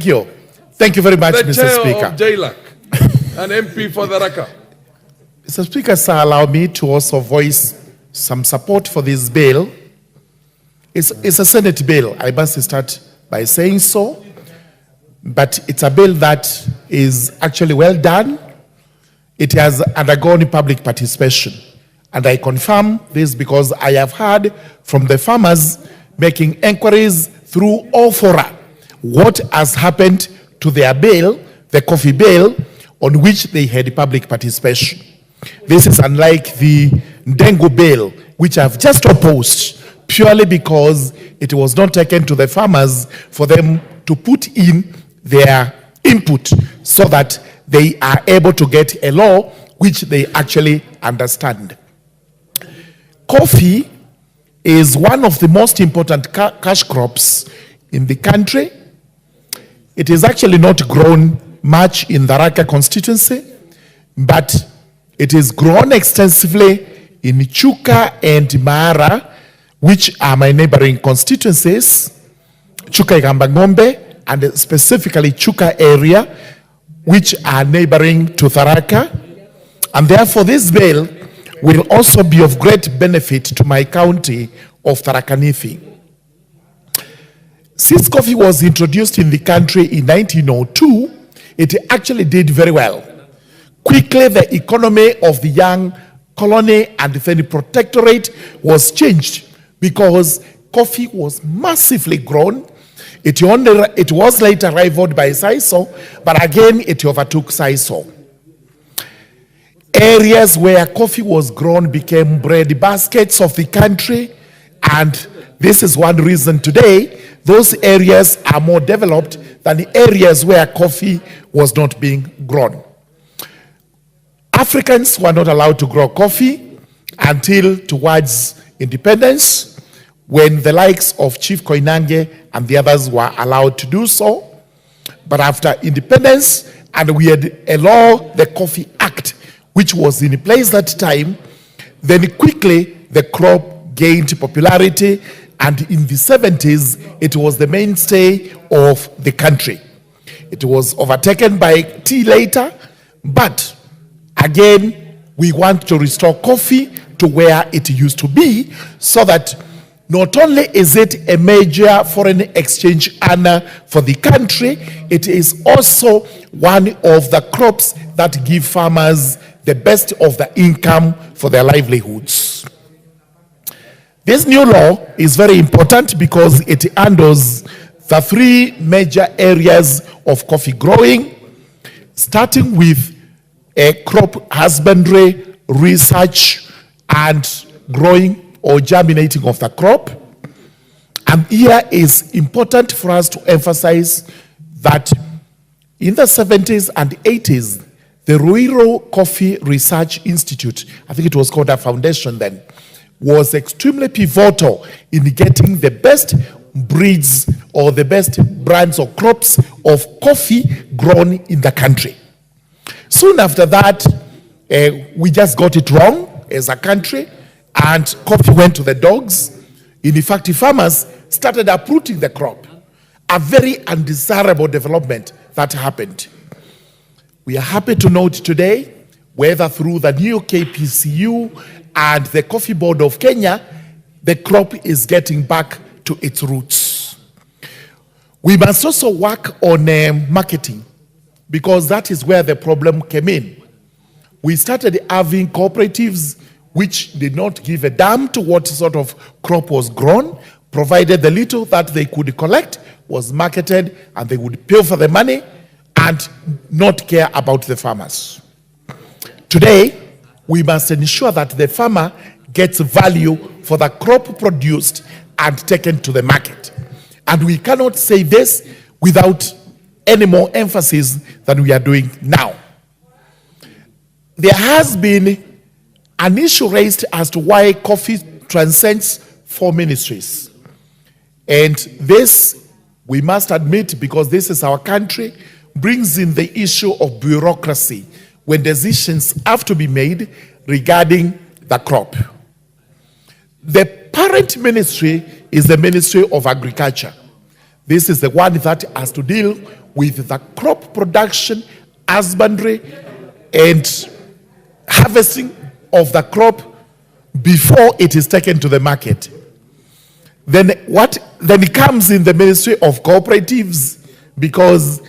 Thank you. Thank you very much, The Mr. chair Speaker. of JLAC, an MP for Tharaka. Mr. Speaker, sir, allow me to also voice some support for this bill. It's a Senate bill. I must start by saying so. But it's a bill that is actually well done. It has undergone public participation. And I confirm this because I have heard from the farmers making inquiries through all fora what has happened to their bill, the coffee bill, on which they had public participation. This is unlike the dengue bill, which I've just opposed purely because it was not taken to the farmers for them to put in their input so that they are able to get a law which they actually understand. Coffee is one of the most important cash crops in the country. It is actually not grown much in the Tharaka constituency, but it is grown extensively in Chuka and Manyora, which are my neighboring constituencies, Chuka Ngombe, and specifically Chuka area, which are neighboring to Tharaka. And therefore this bill will also be of great benefit to my county of Tharaka Nithi. Since coffee was introduced in the country in 1902, it actually did very well. Quickly, the economy of the young colony and then protectorate was changed because coffee was massively grown. It was later rivaled by sisal, but again, it overtook sisal. Areas where coffee was grown became bread baskets of the country, and this is one reason today those areas are more developed than the areas where coffee was not being grown. Africans were not allowed to grow coffee until towards independence, when the likes of Chief Koinange and the others were allowed to do so. But after independence, and we had a law, the Coffee Act, which was in place that time, then quickly the crop gained popularity, and in the 70s, it was the mainstay of the country. It was overtaken by tea later, but again, we want to restore coffee to where it used to be, so that not only is it a major foreign exchange earner for the country, it is also one of the crops that give farmers the best of the income for their livelihoods. This new law is very important because it handles the three major areas of coffee growing, starting with a crop husbandry, research, and growing or germinating of the crop. And here is important for us to emphasize that in the 70s and 80s, the Ruiro Coffee Research Institute, I think it was called a foundation then, was extremely pivotal in getting the best breeds or the best brands or crops of coffee grown in the country. Soon after that, we just got it wrong as a country, and coffee went to the dogs. In fact, farmers started uprooting the crop. A very undesirable development that happened. We are happy to note today, whether through the new KPCU and the Coffee Board of Kenya, the crop is getting back to its roots. We must also work on marketing, because that is where the problem came in. We started having cooperatives which did not give a damn to what sort of crop was grown, provided the little that they could collect was marketed, and they would pay for the money and not care about the farmers. Today, we must ensure that the farmer gets value for the crop produced and taken to the market. And we cannot say this without any more emphasis than we are doing now. There has been an issue raised as to why coffee transcends 4 ministries. And this, we must admit, because this is our country, brings in the issue of bureaucracy when decisions have to be made regarding the crop. The parent ministry is the Ministry of Agriculture. This is the one that has to deal with the crop production, husbandry, and harvesting of the crop before it is taken to the market. Then it comes in the Ministry of Cooperatives, because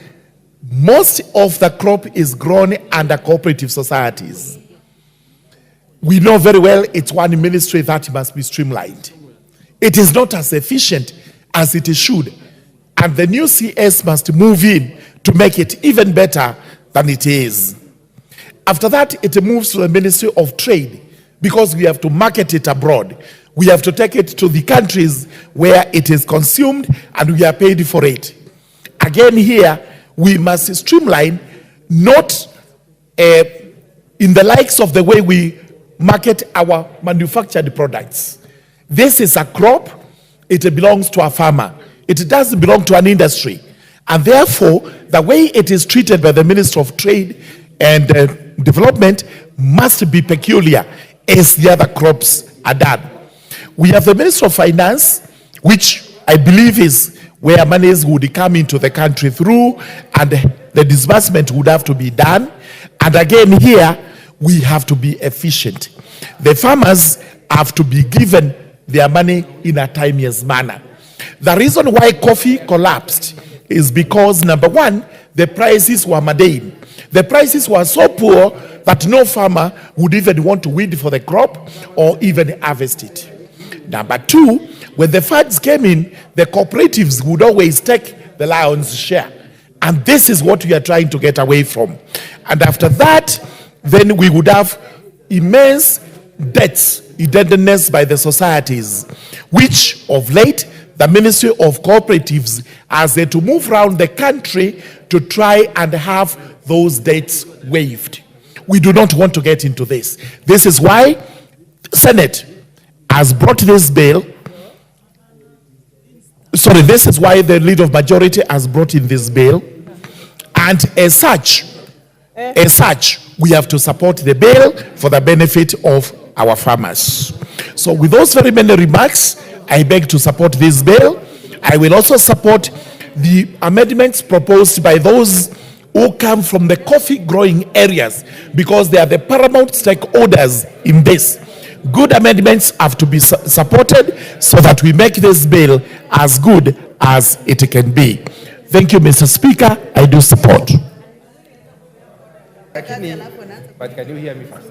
most of the crop is grown under cooperative societies. We know very well it's one ministry that must be streamlined. It is not as efficient as it should, and the new CS must move in to make it even better than it is. After that, it moves to the Ministry of Trade, because we have to market it abroad. We have to take it to the countries where it is consumed, and we are paid for it. Again here, we must streamline, not in the likes of the way we market our manufactured products. This is a crop, it belongs to a farmer. It doesn't belong to an industry. And therefore, the way it is treated by the Minister of Trade and Development must be peculiar as the other crops are done. We have the Minister of Finance, which I believe is where monies would come into the country through, and the disbursement would have to be done. And again here, we have to be efficient. The farmers have to be given their money in a timeous manner. The reason why coffee collapsed is because, number one, the prices were mundane. The prices were so poor that no farmer would even want to weed for the crop or even harvest it. Number two, when the funds came in, the cooperatives would always take the lion's share. And this is what we are trying to get away from. And after that, then we would have immense debts, indebtedness by the societies, which of late, the Ministry of Cooperatives has to move around the country to try and have those debts waived. We do not want to get into this. This is why Senate has brought this bill. Sorry, this is why the leader of majority has brought in this bill. And as such, we have to support the bill for the benefit of our farmers. So with those very many remarks, I beg to support this bill. I will also support the amendments proposed by those who come from the coffee growing areas, because they are the paramount stakeholders in this. Good amendments have to be supported so that we make this bill as good as it can be. Thank you, Mr. Speaker. I do support. But can you hear me first?